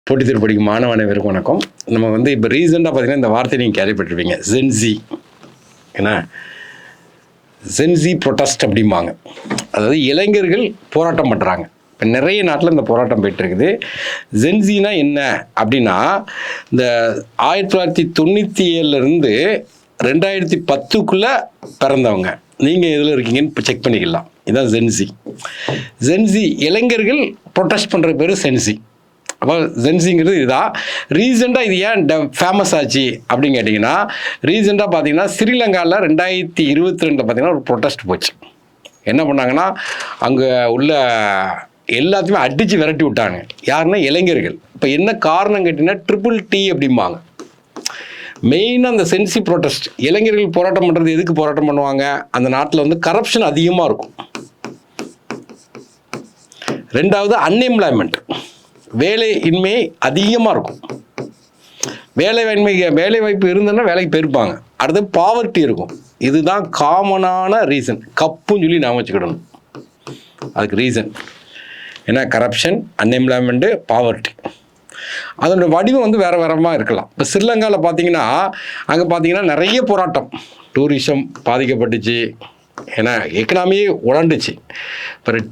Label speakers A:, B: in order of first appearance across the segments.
A: போட்டித்தேர்வு படிக்கும் மாணவ அனைவருக்கும் வணக்கம். நம்ம இப்போ ரீசெண்டாக பார்த்தீங்கன்னா இந்த வார்த்தையை நீங்கள் கேள்விப்பட்டிருப்பீங்க, ஜென்சி. ஏன்னா ஜென்சி ப்ரொட்டஸ்ட் அப்படிம்பாங்க. அதாவது இளைஞர்கள் போராட்டம் பண்ணுறாங்க. இப்போ நிறைய நாட்டில் இந்த போராட்டம் போயிட்டுருக்குது. ஜென்சினா என்ன அப்படின்னா, இந்த 1997 2010 பிறந்தவங்க. நீங்கள் எதில் இருக்கீங்கன்னு இப்போ செக் பண்ணிக்கலாம். இதுதான் ஜென்சி. ஜென்சி இளைஞர்கள் ப்ரொட்டஸ்ட் பண்ணுற பேர் ஜென்சி. அப்போ ஜென்சிங்கிறது இதுதான். ரீசெண்டாக இது ஏன் ஃபேமஸ் ஆச்சு அப்படின்னு கேட்டிங்கன்னா, ரீசெண்டாக பார்த்தீங்கன்னா ஸ்ரீலங்காவில் 2022 பார்த்தீங்கன்னா ஒரு ப்ரொட்டஸ்ட் போச்சு. என்ன பண்ணாங்கன்னா, அங்கே உள்ள எல்லாத்தையுமே அடித்து விரட்டி விட்டாங்க. யாருன்னா இளைஞர்கள். இப்போ என்ன காரணம் கேட்டிங்கன்னா, TTT அப்படிம்பாங்க. மெயினாக அந்த சென்சி ப்ரொட்டஸ்ட் இளைஞர்கள் போராட்டம் பண்ணுறது எதுக்கு போராட்டம் பண்ணுவாங்க? அந்த நாட்டில் கரப்ஷன் அதிகமாக இருக்கும். ரெண்டாவது அன்எம்ப்ளாய்மெண்ட், வேலையின்மை அதிகமாக இருக்கும். வேலை வாய்ப்பு இருந்ததுன்னா வேலைக்கு போயிருப்பாங்க. அடுத்து பாவர்ட்டி இருக்கும். இதுதான் காமனான ரீசன். கப்புன்னு சொல்லி நாம் வச்சுக்கிடணும். அதுக்கு ரீசன் ஏன்னா கரப்ஷன், அன்எம்ப்ளாய்மெண்ட்டு, பாவர்ட்டி. அதோட வடிவம் வேறு வேறமாக இருக்கலாம். இப்போ ஸ்ரீலங்காவில் பார்த்தீங்கன்னா, அங்கே பார்த்தீங்கன்னா நிறைய போராட்டம். டூரிசம் பாதிக்கப்பட்டுச்சு. ஏன்னா எக்கனாமியே உடண்டுச்சு. அப்புறம்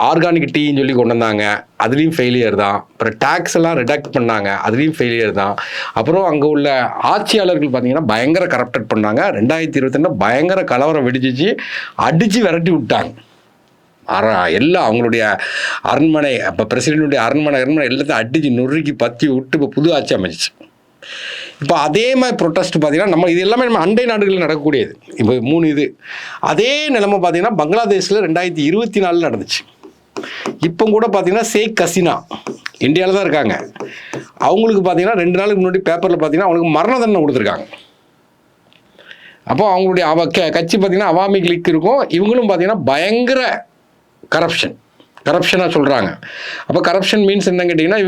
A: ஆர்கானிக் டீன்னு சொல்லி கொண்டு வந்தாங்க, அதுலேயும் ஃபெயிலியர் தான். அப்புறம் டேக்ஸ் எல்லாம் ரிடக்ட் பண்ணாங்க, அதுலேயும் ஃபெயிலியர் தான். அப்புறம் அங்கே உள்ள ஆட்சியாளர்கள் பார்த்தீங்கன்னா பயங்கர கரப்டட் பண்ணாங்க. 2022 பயங்கர கலவரம் வெடிச்சிச்சு, அடித்து விரட்டி விட்டாங்க. எல்லாம் அவங்களுடைய அரண்மனை, இப்போ பிரசிடென்ட்டுடைய அரண்மனை எல்லாத்தையும் அடித்து நொறுக்கி பற்றி விட்டு இப்போ புது ஆட்சி அமைச்சிச்சு. இப்போ அதே மாதிரி ப்ரொட்டஸ்ட் பார்த்தீங்கன்னா இது எல்லாமே நம்ம அண்டை நாடுகளில் நடக்கக்கூடியது. இப்போ 3 இது. அதே நிலைமை பார்த்தீங்கன்னா பங்களாதேஷில் 2024 நடந்துச்சு. இப்போ கூட பார்த்தீங்கன்னா ஷேக் ஹசீனா இந்தியாவில் தான் இருக்காங்க. அவங்களுக்கு பார்த்தீங்கன்னா 2 நாளுக்கு முன்னாடி பேப்பரில் பார்த்தீங்கன்னா அவங்களுக்கு மரண தண்டனை கொடுத்துருக்காங்க. அப்போ அவங்களுடைய கட்சி பார்த்தீங்கன்னா அவாமி லீக் இருக்கும். இவங்களும் பார்த்தீங்கன்னா பயங்கர கரப்ஷனாக சொல்கிறாங்க. அப்போ கரப்ஷன் மீன்ஸ் என்னன்னு கேட்டிங்கன்னா,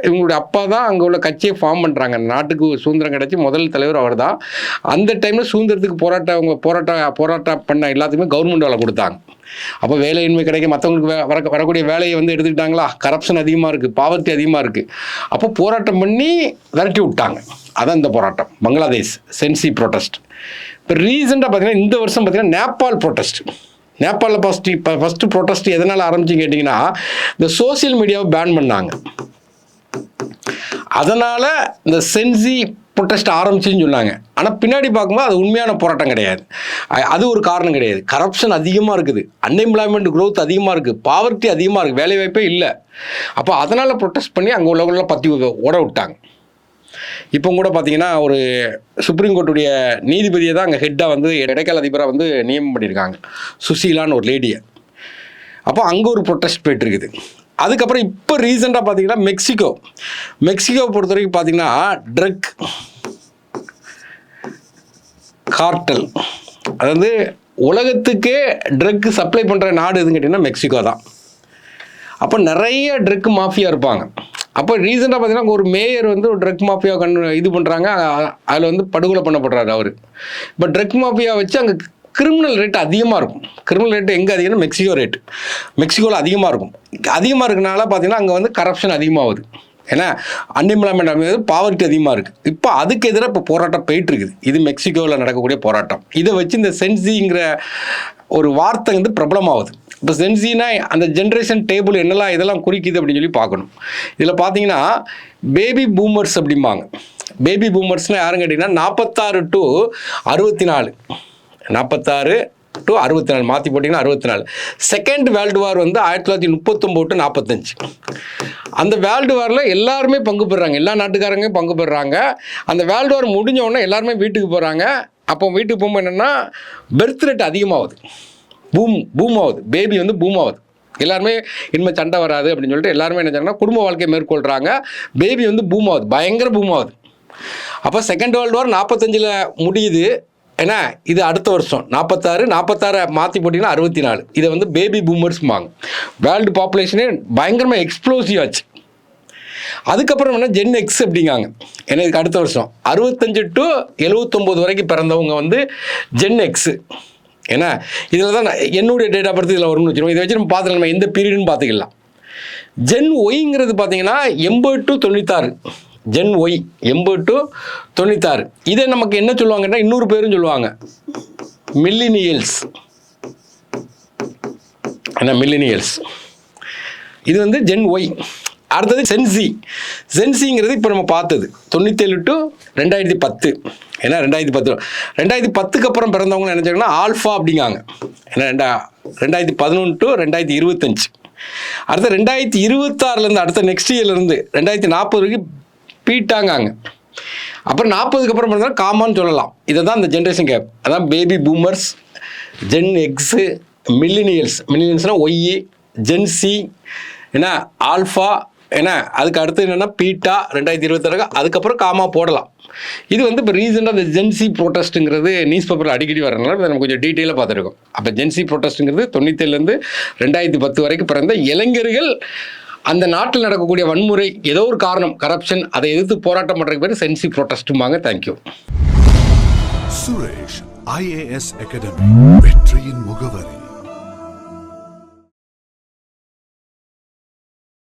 A: இவங்களுடைய அப்பா தான் அங்கே உள்ள கட்சியை ஃபார்ம் பண்ணுறாங்க. நாட்டுக்கு சுதந்திரம் கிடச்சி முதல் தலைவர் அவர் தான். அந்த டைமில் சுதந்திரத்துக்கு போராட்டம் பண்ண எல்லாத்துக்குமே கவர்மெண்ட் வேலை கொடுத்தாங்க. அப்போ வேலையின்மை கிடைக்க மற்றவங்களுக்கு வரக்கூடிய வேலையை எடுத்துக்கிட்டாங்களா. கரப்ஷன் அதிகமாக இருக்குது, பாவர்ட்டி அதிகமாக இருக்குது. அப்போ போராட்டம் பண்ணி விரட்டி விட்டாங்க. அதான் இந்த போராட்டம், பங்களாதேஷ் சென்சி ப்ரொட்டஸ்ட். இப்போ ரீசெண்டாக பார்த்தீங்கன்னா இந்த வருஷம் பார்த்தீங்கன்னா நேபாள் ப்ரொட்டஸ்ட். நேபாளில் ஃபஸ்ட்டு ப்ரொட்டஸ்ட் எதனால் ஆரம்பிச்சு கேட்டிங்கன்னா, இந்த சோசியல் மீடியாவை பேன் பண்ணாங்க. அதனால் இந்த சென்சி ப்ரொட்டஸ்ட் ஆரம்பிச்சுன்னு சொன்னாங்க. ஆனால் பின்னாடி பார்க்கும்போது அது உண்மையான போராட்டம் கிடையாது. அது ஒரு காரணம் கிடையாது. கரப்ஷன் அதிகமாக இருக்குது, அன்எம்ப்ளாய்மெண்ட் க்ரோத் அதிகமாக இருக்குது, பாவர்ட்டி அதிகமாக இருக்குது, வேலைவாய்ப்பே இல்லை. அப்போ அதனால் ப்ரொட்டஸ்ட் பண்ணி அங்கே உள்ளவங்கள பற்றி ஓட விட்டாங்க. இப்போ கூட பார்த்தீங்கன்னா ஒரு சுப்ரீம் கோர்ட்டுடைய நீதிபதியை தான் அங்கே ஹெட்டாக இடைக்கால அதிபராக நியமனம் பண்ணியிருக்காங்க, சுசீலான்னு ஒரு லேடியை. அப்போ அங்கே ஒரு ப்ரொட்டஸ்ட் போயிட்டுருக்குது. அதுக்கப்புறம் இப்போ ரீசெண்டாக பார்த்தீங்கன்னா மெக்சிகோ பொறுத்த வரைக்கும் பார்த்தீங்கன்னா ட்ரக் கார்ட்டல், அதாவது உலகத்துக்கே ட்ரக் சப்ளை பண்ணுற நாடு எதுன்னு கேட்டிங்கன்னா மெக்சிகோ தான். அப்போ நிறைய ட்ரக் மாஃபியா இருப்பாங்க. அப்போ ரீசெண்டாக பார்த்தீங்கன்னா ஒரு மேயர் ஒரு ட்ரக் மாஃபியா இது பண்ணுறாங்க. அதில் படுகொலை பண்ணப்படுறாரு அவர். இப்போ ட்ரக் மாஃபியா வச்சு அங்கே கிரிமினல் ரேட் அதிகமாக இருக்கும். கிரிமினல் ரேட்டு எங்கே அதிகம்னா மெக்சிகோவில் அதிகமாக இருக்கும். அதிகமாக இருக்கனால பார்த்தீங்கன்னா அங்கே கரப்ஷன் அதிகமாகுது. ஏன்னா அன்எம்ப்ளாய்மெண்ட், பாவர்ட்டி அதிகமாக இருக்குது. இப்போ அதுக்கு எதிராக இப்போ போராட்டம் போயிட்டுருக்குது. இது மெக்சிகோவில் நடக்கக்கூடிய போராட்டம். இதை வச்சு இந்த சென்சிங்கிற ஒரு வார்த்தை பிரபலமாகுது. இப்போ சென்சினா அந்த ஜென்ரேஷன் டேபிள் என்னெல்லாம் இதெல்லாம் குறிக்குது அப்படின்னு சொல்லி பார்க்கணும். இதில் பார்த்தீங்கன்னா பேபி பூமர்ஸ் அப்படிம்பாங்க. பேபி பூமர்ஸ்னால் யாருன்னு கேட்டிங்கன்னா 46 to 64, 46 to 64 மாற்றி போட்டிங்கன்னா 64. Second world war 1939 to 45. அந்த வேர்ல்டு வாரில் எல்லாருமே பங்கு பெறுறாங்க, எல்லா நாட்டுக்காரங்க பங்கு பெறுறாங்க. அந்த வேர்ல்டு வார் முடிஞ்ச உடனே எல்லாருமே வீட்டுக்கு போகிறாங்க. அப்போ வீட்டுக்கு போகும்போது என்னென்னா பெர்த் ரேட் அதிகமாகுது, பூம் ஆகுது, பேபி பூம் ஆகுது. எல்லாருமே இனிமேல் சண்டை வராது அப்படின்னு சொல்லிட்டு எல்லாருமே என்ன செய்றாங்கன்னா குடும்ப வாழ்க்கையை மேற்கொள்கிறாங்க. பேபி பூம் ஆகுது, பயங்கர பூம் ஆகுது. அப்போ செகண்ட் வேர்ல்டு வார் 45 முடியுது. ஏன்னா இது அடுத்த வருஷம் 46 மாற்றி போட்டிங்கன்னா 64. இதை பேபி பூமர்ஸ்பாங்க. வேர்ல்டு பாப்புலேஷனே பயங்கரமாக எக்ஸ்ப்ளோசிவ் ஆச்சு. அதுக்கப்புறம் ஜென் எக்ஸ் அப்படிங்காங்க. ஏன்னா இதுக்கு அடுத்த வருஷம் 65 to 79 வரைக்கும் பிறந்தவங்க ஜென் எக்ஸு. ஏன்னா இதில் தான் என்னுடைய டேட் ஆஃப் பர்த் இதில் வரும்னு வச்சுருவோம். இதை வச்சு நம்ம பார்த்துக்கலாம், நம்ம எந்த பீரியட்னு பார்த்துக்கலாம். ஜென் ஒய்ங்கிறது பார்த்தீங்கன்னா 80 to 96. Gen Y 80 to 96. இதை நமக்கு என்ன சொல்லுவாங்கன்னா இன்னொரு பேரும் சொல்லுவாங்க, மில்லினியல்ஸ். என்ன மில்லினியல்ஸ், இது வந்து ஜென் ஒய். அடுத்தது சென்சி. சென்சிங்கிறது இப்போ நம்ம பார்த்தது 97 to 2010. ஏன்னா 2010க்கு அப்புறம் பிறந்தவங்க நினைச்சாங்கன்னா ஆல்ஃபா அப்படிங்காங்க. ஏன்னா 2011 to 2025. அடுத்த 2026 அடுத்த நெக்ஸ்ட் இயர்லேருந்து 2040 வரைக்கும் பீட்டாங்காங்க. அப்புறம் 40க்கு அப்புறம் பிறந்தாலும் காமான்னு சொல்லலாம். இதை தான் இந்த ஜென்ரேஷன் கேப். அதான் பேபி பூமர்ஸ், ஜென் எக்ஸு, மில்லினியல்ஸ்னால் ஒய், ஜென்சி, என்ன ஆல்ஃபா, என்ன அதுக்கு அடுத்து என்னென்னா பீட்டா 2026, அதுக்கப்புறம் காமா போடலாம். இது வந்து இப்போ ரீசெண்டாக இந்த ஜென்சி ப்ரோட்டஸ்ட்டுங்கிறது நியூஸ் பேப்பரில் அடிக்கடி வரனால இதை நம்ம கொஞ்சம் டீட்டெயிலாக பார்த்துருக்கோம். அப்போ ஜென்சி ப்ரோட்டஸ்ட்டுங்கிறது 97லேருந்து 2010 வரைக்கும் பிறந்த இளைஞர்கள் அந்த நாட்டில் நடக்கக்கூடிய வன்முறை, ஏதோ ஒரு காரணம், கரப்ஷன், அதை எதிர்த்து போராட்டம் பண்ணுறதுக்கு பேர் சென்சி ப்ரோட்டஸ்ட்டுமாங்க. தேங்க்யூ.
B: சுரேஷ் IAS அகாடமி, வெற்றியின் முகவர்.